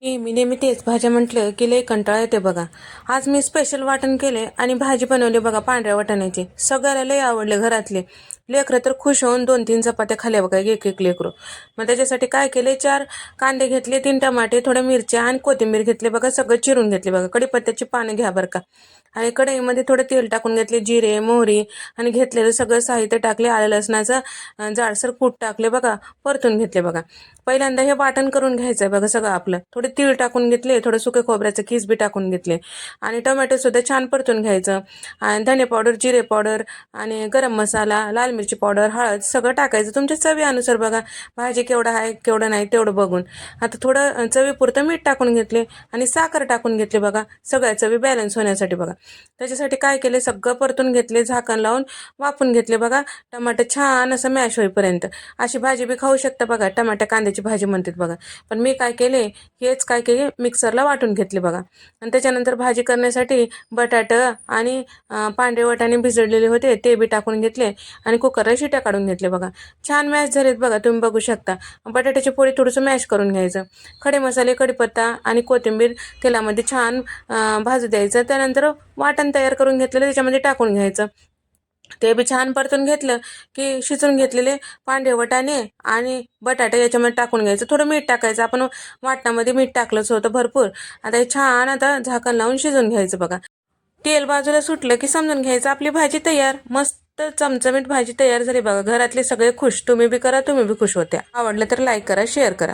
मी नेहमी तेच भाज्या म्हटलं की लय कंटाळा येते बघा. आज मी स्पेशल वाटण केले आणि भाजी बनवली बघा पांढऱ्या वाटाण्याची. सगळ्याला लय आवडले घरातले. लेकरं तर खुश होऊन 2-3 चपात्या खाल्ल्या बघा एक एक लेकरू. मग त्याच्यासाठी काय केले, 4 कांदे घेतले, 3 टमाटे, थोड्या मिरच्या आणि कोथिंबीर घेतली बघा. सगळं चिरून घेतले बघा. कढीपत्त्याची पानं घ्या बरं का. आणि कढईमध्ये थोडं तेल टाकून घेतले, जिरे मोहरी आणि घेतलेलं सगळं साहित्य टाकले. आलं लसणाचं जाडसर कूट टाकले बघा. परतून घेतले बघा. पहिल्यांदा हे वाटण करून घ्यायचं आहे बघा सगळं आपलं. थोडे तीळ टाकून घेतले, थोडं सुके खोबऱ्याचं किस बी टाकून घेतले आणि टोमॅटो सुद्धा छान परतून घ्यायचं. आणि धने पावडर, जिरे पावडर आणि गरम मसाला, लाल मिरची पावडर, हळद सगळं टाकायचं तुमच्या चवीनुसार बघा. भाजी केवढं आहे केवढं नाही तेवढं बघून. आता थोडं चवीपुरतं मीठ टाकून घेतले आणि साखर टाकून घेतले बघा. सगळ्या चवी बॅलन्स होण्यासाठी बघा. त्याच्यासाठी काय केले, सगळं परतून घेतले, झाकण लावून वाफून घेतले बघा. टमाटर छान असं मॅश होईपर्यंत. अशी भाजी बी खाऊ शकता बघा, टमाट्या कांद्याची भाजी म्हणतात बघा. पण मी काय केले, हेच काय केले, मिक्सरला वाटून घेतले बघा. आणि त्याच्यानंतर भाजी करण्यासाठी बटाटं आणि पांढरे वाटाणे भिजवलेले होते ते बी टाकून घेतले आणि कुकरला शिट्या काढून घेतले बघा. छान मॅश झालेत बघा, तुम्ही बघू शकता. बटाट्याची पोळी थोडंसं मॅश करून घ्यायचं. खडे मसाले, कढीपत्ता आणि कोथिंबीर तेलामध्ये छान भाजू द्यायचं. त्यानंतर वाटण तयार करून घेतलेलं त्याच्यामध्ये टाकून घ्यायचं. ते बी छान परतून घेतलं की शिजून घेतलेले पांढरे वाटाणे आणि बटाटे याच्यामध्ये टाकून घ्यायचं. थोडं मीठ टाकायचं, आपण वाटणामध्ये मीठ टाकलंच होतं भरपूर. आता हे छान आता झाकण लावून शिजून घ्यायचं बघा. तेल बाजूला सुटलं की समजून घ्यायचं आपली भाजी तयार. मस्त चमचमीत भाजी तयार झाली बघा. घरातले सगळे खुश. तुम्ही बी करा, तुम्ही बी खुश होत्या. आवडलं तर लाईक करा, शेअर करा.